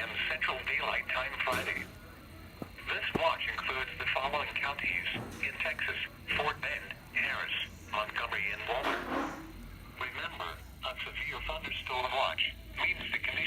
p.m. Central Daylight Time Friday. This watch includes the following counties in Texas: Fort Bend, Harris, Montgomery, and Waller. Remember, a severe thunderstorm watch means the conditions